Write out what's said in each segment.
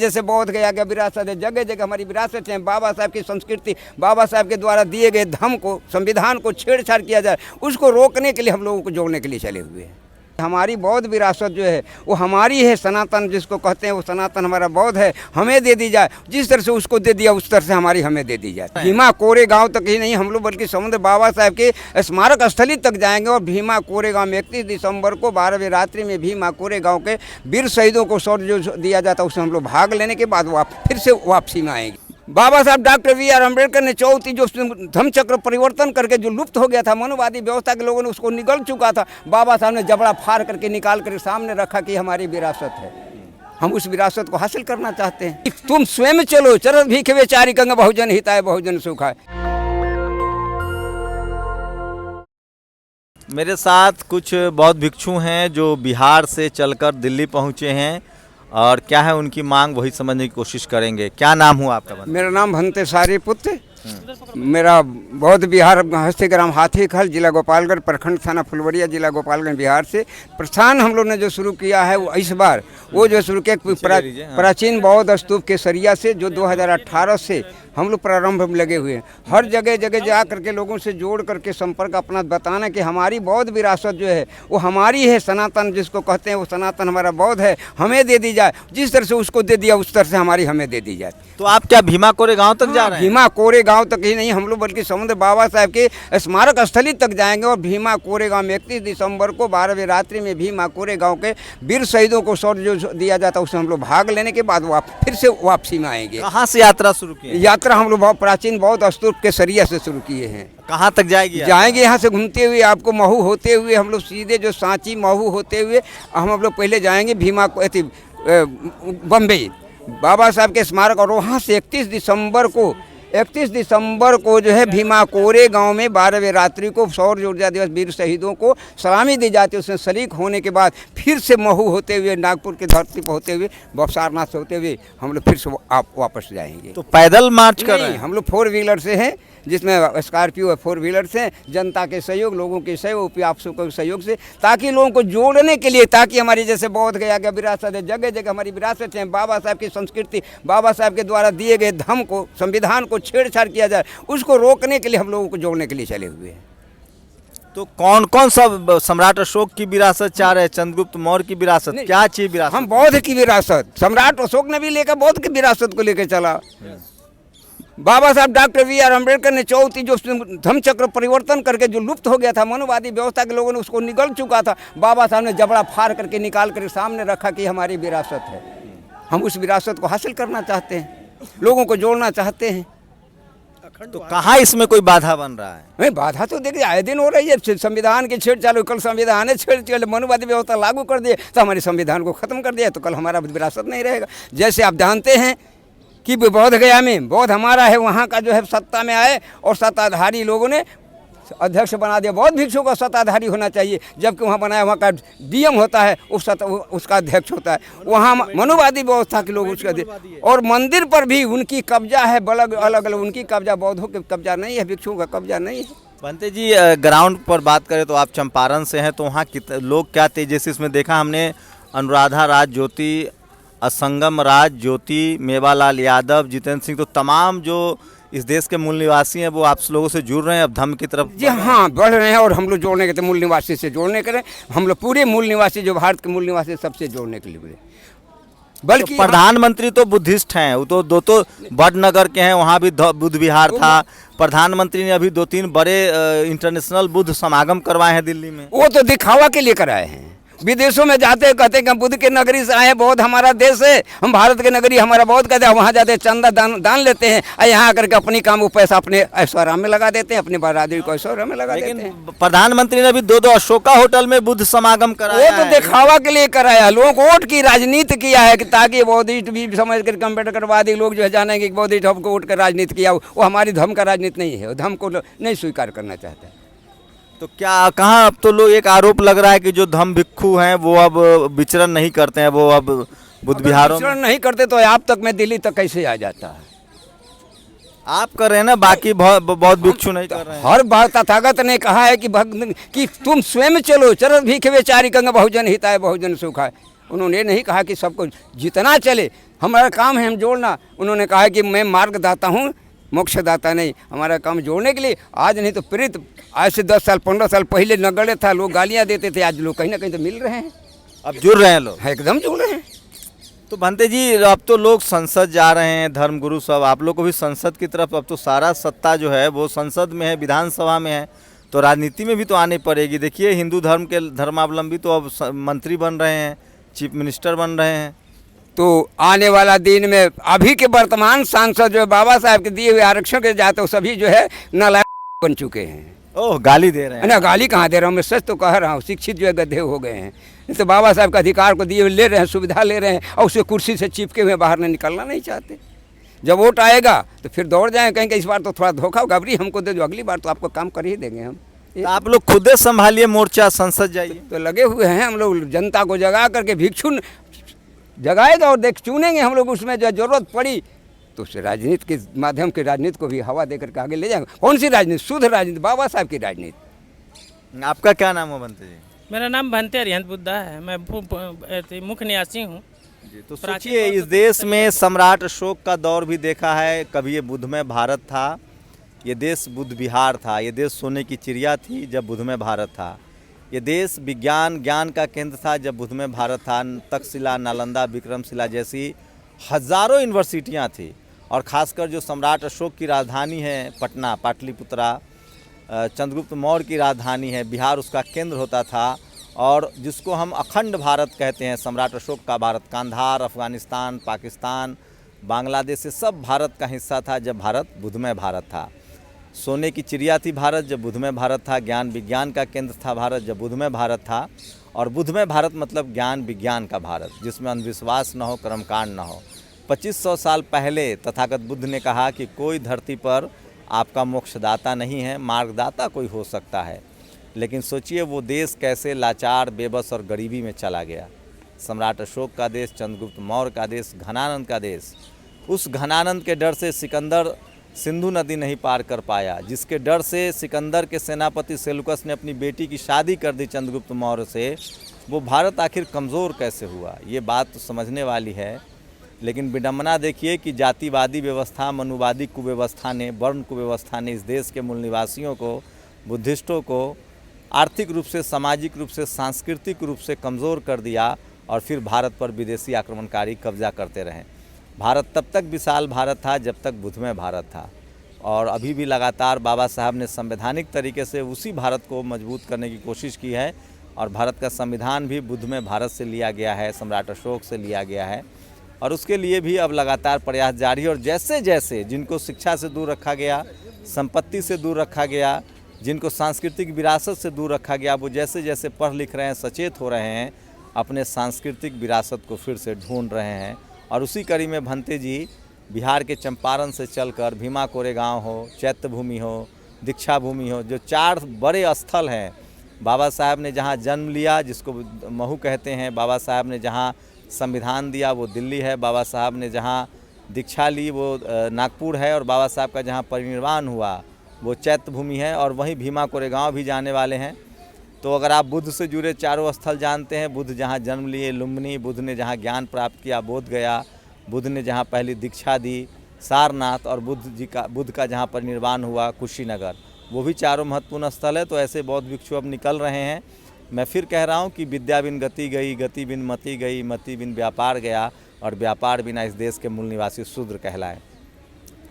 जैसे बौद्ध गया का विरासत है, जगह जगह हमारी विरासत है। बाबा साहब की संस्कृति, बाबा साहब के द्वारा दिए गए धर्म को, संविधान को छेड़छाड़ किया जाए, उसको रोकने के लिए हम लोगों को जोड़ने के लिए चले हुए हैं। हमारी बौद्ध विरासत जो है वो हमारी है, सनातन जिसको कहते हैं वो सनातन हमारा बौद्ध है, हमें दे दी जाए। जिस तरह से उसको दे दिया उस तरह से हमारी हमें दे दी जाए। भीमा कोरेगांव तक ही नहीं हम लोग बल्कि समुद्र बाबा साहब के स्मारक स्थली तक जाएंगे। और भीमा कोरेगांव में 31 दिसंबर को 12वीं रात्रि में भीमा कोरेगांव के वीर शहीदों को शौर्य जो दिया जाता है उसमें हम लोग भाग लेने के बाद फिर से वापसी में आएंगे। बाबा साहब डॉक्टर बी.आर. अम्बेडकर ने 34 जो धम्म चक्र परिवर्तन करके जो लुप्त हो गया था, मनुवादी व्यवस्था के लोगों ने उसको निगल चुका था, बाबा साहब ने जबड़ा फाड़ करके निकाल कर सामने रखा कि हमारी विरासत है, हम उस विरासत को हासिल करना चाहते हैं। तुम स्वयं चलो चरस भीख बेचारी गंगा बहुजन हिताय बहुजन सुखाय। मेरे साथ कुछ बौद्ध भिक्षु हैं जो बिहार से चलकर दिल्ली पहुंचे हैं और क्या है उनकी मांग वही समझने की कोशिश करेंगे। क्या नाम हुआ आपका? मेरा नाम भंते सारी पुत्र, मेरा बौद्ध बिहार हस्ती ग्राम हाथीखल, जिला गोपालगंज, प्रखंड थाना फुलवरिया, जिला गोपालगंज, बिहार से। प्रस्थान हम लोग ने जो शुरू किया है वो इस बार वो जो शुरू किया प्राचीन बौद्ध स्तूप केसरिया से, जो 2018 से हम लोग प्रारंभ में लगे हुए हैं। हर जगह जगह जा करके लोगों से जोड़ करके संपर्क अपना बताना कि हमारी बौद्ध विरासत जो है वो हमारी है, सनातन जिसको कहते हैं वो सनातन हमारा बौद्ध है, हमें दे दी जाए। जिस तरह से उसको दे दिया उस तरह से हमारी हमें दे दी जाए। तो आप क्या भीमा कोरेगांव तक जा रहे हैं? भीमा कोरेगांव तक ही नहीं हम लोग बल्कि समुद्र बाबा साहब के स्मारक स्थली तक जाएंगे। और भीमा कोरेगांव में 31 दिसंबर को 12वीं रात्रि में भीमा कोरेगांव के वीर शहीदों को शौर्य जो दिया जाता है उसमें हम लोग भाग लेने के बाद फिर से वापसी में आएंगे। कहाँ से यात्रा शुरू की? यात्रा हम लोग बहुत प्राचीन बौद्ध स्तूप केसरिया से शुरू किए हैं। कहाँ तक जाएगी? जाएंगे यहाँ से घूमते हुए आपको महू होते हुए हम लोग सीधे जो सांची महू होते हुए हम लोग पहले जाएंगे भीमा बम्बई बाबा साहब के स्मारक। और वहाँ से 31 दिसंबर को जो है भीमा कोरेगांव में 12वीं रात्रि को शौर्य ऊर्जा दिवस वीर शहीदों को सलामी दी जाती है। उसमें शरीक होने के बाद फिर से महू होते हुए नागपुर की धरती पर होते हुए सारनाथ से होते हुए हम लोग फिर से वापस जाएंगे। तो पैदल मार्च कर रहे हैं? हम लोग 4 व्हीलर से हैं, जिसमें स्कॉर्पियो 4 व्हीलर से, जनता के सहयोग, लोगों के सहयोग, आपसों के सहयोग से, ताकि लोगों को जोड़ने के लिए, ताकि हमारी जैसे बौद्ध गया का विरासत है, जगह जगह हमारी विरासत है। बाबा साहब की संस्कृति, बाबा साहब के द्वारा दिए गए धर्म को, संविधान को छेड़छाड़ किया जाए, उसको रोकने के लिए हम लोगों को जोड़ने के लिए चले हुए हैं। तो कौन कौन सा सम्राट अशोक की विरासत चाह रहे हैं? चंद्रगुप्त मौर्य की विरासत? क्या चाहिए विरासत? हम बौद्ध की विरासत, सम्राट अशोक ने भी लेकर बौद्ध की विरासत को लेकर चला। बाबा साहब डॉक्टर बी.आर. अम्बेडकर ने 34 जो धम्म चक्र परिवर्तन करके जो लुप्त हो गया था, मनुवादी व्यवस्था के लोगों ने उसको निगल चुका था, बाबा साहब ने जबड़ा फाड़ करके निकाल कर सामने रखा कि हमारी विरासत है, हम उस विरासत को हासिल करना चाहते हैं, लोगों को जोड़ना चाहते हैं। तो कहाँ इसमें कोई बाधा बन रहा है? नहीं, बाधा तो देखिए आए दिन हो रही है। संविधान की छेड़छाड़, कल संविधान है छेड़छाड़, मनुवादी व्यवस्था लागू कर दिए तो हमारे संविधान को खत्म कर दिया, तो कल हमारा विरासत नहीं रहेगा। जैसे आप जानते हैं कि बौद्ध गया में बौद्ध हमारा है, वहाँ का जो है सत्ता में आए और सत्ताधारी लोगों ने अध्यक्ष बना दिया। बौद्ध भिक्षु का सत्ताधारी होना चाहिए, जबकि वहाँ बनाया वहाँ का डीएम होता है, उसका अध्यक्ष होता है। वहाँ मनुवादी व्यवस्था के लोग उसका और मंदिर पर भी उनकी कब्जा है, अलग अलग उनकी कब्जा, बौद्धों के कब्जा नहीं है, भिक्षुओं का कब्जा नहीं है। भंते जी, ग्राउंड पर बात करें तो आप चंपारण से हैं, तो वहाँ लोग क्या तेजस्वी इसमें देखा हमने? अनुराधा राज ज्योति, असंगम राज ज्योति, मेवालाल यादव, जितेंद्र सिंह, तो तमाम जो इस देश के मूल निवासी हैं वो आप लोगों से जुड़ रहे हैं अब धर्म की तरफ? जी हाँ, बढ़ रहे हैं। और हम लोग जोड़ने के मूल निवासी से जोड़ने के लिए, हम लोग पूरे मूल निवासी जो भारत के मूल निवासी सबसे जोड़ने के लिए। बल्कि तो प्रधानमंत्री तो बुद्धिस्ट हैं, वो तो दो बड़नगर के हैं, वहाँ भी बुद्ध विहार था। प्रधानमंत्री ने अभी 2-3 बड़े इंटरनेशनल बुद्ध समागम करवाए हैं दिल्ली में। वो तो दिखावा के लिए कराए हैं। विदेशों में जाते हैं, कहते हैं कि हम बुद्ध के नगरी से आए, बौद्ध हमारा देश है, हम भारत के नगरी हमारा बौद्ध कहते हैं। वहाँ जाते हैं, चंदा दान लेते हैं, और यहाँ आकर के अपनी काम, वो पैसा अपने ऐश्वर्य में लगा देते हैं, अपनी बरादरी को ऐश्वर्य में लगा देते हैं। प्रधानमंत्री ने अभी 2 अशोका होटल में बुद्ध समागम कराया। वो तो दिखावा के लिए कराया, लोगों को वोट की राजनीति किया है, कि ताकि बौद्धिस्ट भी समझ कर अम्बेडकरवादी लोग जो है जानेंगे कि बौद्धिस्ट हमको वोट कर राजनीति किया। वो हमारी धर्म का राजनीति नहीं है, वो धर्म को नहीं स्वीकार करना चाहता है। तो क्या कहाँ अब तो लोग एक आरोप लग रहा है कि जो धम्म भिक्षु हैं वो अब विचरण नहीं करते हैं, वो अब बुद्ध विहारों में विचरण नहीं करते तो आप तक मैं दिल्ली तक कैसे आ जाता है? आप कर रहे हैं ना, बाकी बहुत भिक्षु नहीं कर रहे हैं। हर बात तथागत ने कहा है कि तुम स्वयं चलो चरस भीख बेचारी गंगा बहुजन हिताय बहुजन सुखाय। उन्होंने नहीं कहा कि सबको जितना चले, हमारा काम है हम जोड़ना। उन्होंने कहा कि मैं मार्गदाता हूँ, मोक्षदाता नहीं। हमारा काम जोड़ने के लिए, आज नहीं तो प्रेरित आज से 10 साल 15 साल पहले नगड़े था, लोग गालियाँ देते थे, आज लोग कहीं ना कहीं तो मिल रहे हैं, अब जुड़ रहे हैं लोग। एकदम जुड़ रहे हैं। तो भंते जी, अब तो लोग संसद जा रहे हैं, धर्मगुरु सब, आप लोग को भी संसद की तरफ, अब तो सारा सत्ता जो है वो संसद में है, विधानसभा में है, तो राजनीति में भी तो आनी पड़ेगी। देखिए हिंदू धर्म के धर्मावलंबी तो अब मंत्री बन रहे हैं, चीफ मिनिस्टर बन रहे हैं। तो आने वाला दिन में अभी के वर्तमान सांसद जो बाबा साहब के दिए हुए आरक्षण के जाते सभी जो है नालायक बन चुके हैं। ओह, गाली दे रहे हैं? ना, गाली कहाँ दे रहा हूँ, मैं सच तो कह रहा हूँ। शिक्षित जो है गधे हो गए हैं, तो बाबा साहब का अधिकार को दिए हुए ले रहे हैं, सुविधा ले रहे हैं, और उसे कुर्सी से चिपके हुए बाहर नहीं निकलना नहीं चाहते। जब वोट आएगा तो फिर दौड़ जाएं, कहेंगे इस बार तो थोड़ा धोखा गबरी हमको दे दो, अगली बार तो आपको काम कर ही देंगे हम। तो आप लोग खुद संभालिए मोर्चा, संसद जाइए। तो लगे हुए हैं हम लोग, जनता को जगा करके भिक्षु जगाएगा और देख चुनेंगे हम लोग। उसमें जो जरूरत पड़ी तो उस राजनीति के माध्यम के राजनीति को भी हवा देकर के आगे ले जाएंगे। कौन सी राजनीति? शुद्ध राजनीति, बाबा साहब की राजनीति। आपका क्या नाम है भंते जी? मेरा नाम भंते अरिहंत बुद्धा है, मैं मुख्य निवासी हूँ। तो सोचिए, इस देश में सम्राट अशोक का दौर भी देखा है, कभी ये बुद्धमय भारत था, ये देश बुद्ध विहार था, ये देश सोने की चिड़िया थी जब बुद्धमय भारत था, ये देश विज्ञान ज्ञान का केंद्र था जब बुद्धमय भारत था। तक्षशिला, नालंदा, विक्रमशिला जैसी हजारों यूनिवर्सिटियाँ थी, और ख़ासकर जो सम्राट अशोक की राजधानी है पटना, पाटलिपुत्रा, चंद्रगुप्त मौर्य की राजधानी है, बिहार उसका केंद्र होता था, और जिसको हम अखंड भारत कहते हैं, सम्राट अशोक का भारत, कांधार, अफ़गानिस्तान, पाकिस्तान, बांग्लादेश, ये सब भारत का हिस्सा था जब भारत बुद्धमय भारत था। सोने की चिड़िया थी भारत जब बुद्धमय भारत था, ज्ञान विज्ञान का केंद्र था भारत जब बुद्धमय भारत था, और बुद्धमय भारत मतलब ज्ञान विज्ञान का भारत, जिसमें अंधविश्वास न हो, कर्मकांड न हो। 2500 साल पहले तथागत बुद्ध ने कहा कि कोई धरती पर आपका मोक्षदाता नहीं है, मार्गदाता कोई हो सकता है। लेकिन सोचिए वो देश कैसे लाचार, बेबस और गरीबी में चला गया। सम्राट अशोक का देश, चंद्रगुप्त मौर्य का देश, घनानंद का देश, उस घनानंद के डर से सिकंदर सिंधु नदी नहीं पार कर पाया, जिसके डर से सिकंदर के सेनापति सेलुकस ने अपनी बेटी की शादी कर दी चंद्रगुप्त मौर्य से, वो भारत आखिर कमज़ोर कैसे हुआ, ये बात तो समझने वाली है। लेकिन विडम्बना देखिए कि जातिवादी व्यवस्था, मनुवादी कुव्यवस्था ने, वर्ण कुव्यवस्था ने इस देश के मूल निवासियों को, बुद्धिस्टों को आर्थिक रूप से, सामाजिक रूप से, सांस्कृतिक रूप से कमज़ोर कर दिया, और फिर भारत पर विदेशी आक्रमणकारी कब्जा करते रहे। भारत तब तक विशाल भारत था जब तक बुद्धमय भारत था, और अभी भी लगातार बाबा साहब ने संवैधानिक तरीके से उसी भारत को मजबूत करने की कोशिश की है, और भारत का संविधान भी बुद्धमय भारत से लिया गया है, सम्राट अशोक से लिया गया है, और उसके लिए भी अब लगातार प्रयास जारी है। और जैसे जैसे जिनको शिक्षा से दूर रखा गया, संपत्ति से दूर रखा गया, जिनको सांस्कृतिक विरासत से दूर रखा गया, वो जैसे जैसे पढ़ लिख रहे हैं, सचेत हो रहे हैं, अपने सांस्कृतिक विरासत को फिर से ढूंढ रहे हैं। और उसी कड़ी में भंते जी बिहार के चंपारण से चलकर भीमा कोरेगांव हो, चैत्य भूमि हो, दीक्षा भूमि हो, जो 4 बड़े स्थल हैं, बाबा साहब ने जहाँ जन्म लिया जिसको महू कहते हैं, बाबा साहब ने जहाँ संविधान दिया वो दिल्ली है, बाबा साहब ने जहाँ दीक्षा ली वो नागपुर है, और बाबा साहब का जहाँ परिनिर्वाण हुआ वो चैत्य भूमि है, और वहीं भीमा कोरेगांव भी जाने वाले हैं। तो अगर आप बुद्ध से जुड़े 4 स्थल जानते हैं, बुद्ध जहाँ जन्म लिए लुम्बिनी, बुद्ध ने जहाँ ज्ञान प्राप्त किया बोध गया, बुद्ध ने जहाँ पहली दीक्षा दी सारनाथ, और बुद्ध का जहाँ परिनिर्वाण हुआ कुशीनगर, वो भी 4 महत्वपूर्ण स्थल है। तो ऐसे बौद्ध भिक्षु अब निकल रहे हैं। मैं फिर कह रहा हूँ कि विद्या बिन गति गई, गति बिन मति गई, मति बिन व्यापार गया, और व्यापार बिना इस देश के मूल निवासी शूद्र कहलाए।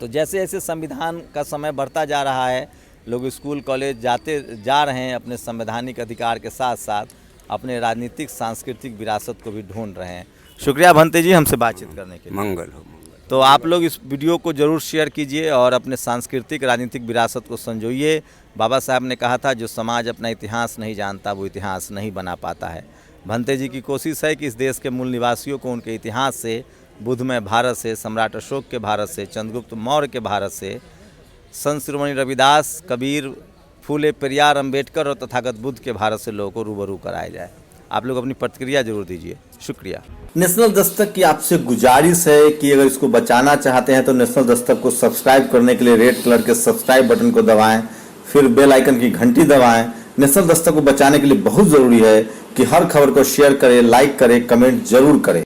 तो जैसे जैसे संविधान का समय बढ़ता जा रहा है, लोग स्कूल कॉलेज जा रहे हैं, अपने संवैधानिक अधिकार के साथ साथ अपने राजनीतिक सांस्कृतिक विरासत को भी ढूंढ रहे हैं। शुक्रिया भंते जी हमसे बातचीत करने के लिए। मंगल हो। तो आप लोग इस वीडियो को ज़रूर शेयर कीजिए और अपने सांस्कृतिक राजनीतिक विरासत को संजोइए। बाबा साहब ने कहा था, जो समाज अपना इतिहास नहीं जानता वो इतिहास नहीं बना पाता है। भंते जी की कोशिश है कि इस देश के मूल निवासियों को उनके इतिहास से, बुद्धमय भारत से, सम्राट अशोक के भारत से, चंद्रगुप्त मौर्य के भारत से, संत शिरोमणि रविदास, कबीर, फूले, पेरियार, अम्बेडकर और तथागत बुद्ध के भारत से लोगों को रूबरू कराया जाए। आप लोग अपनी प्रतिक्रिया जरूर दीजिए। शुक्रिया। नेशनल दस्तक की आपसे गुजारिश है कि अगर इसको बचाना चाहते हैं तो नेशनल दस्तक को सब्सक्राइब करने के लिए रेड कलर के सब्सक्राइब बटन को दबाएं, फिर बेल आइकन की घंटी दबाएं। नेशनल दस्तक को बचाने के लिए बहुत जरूरी है कि हर खबर को शेयर करें, लाइक करें, कमेंट जरूर करें।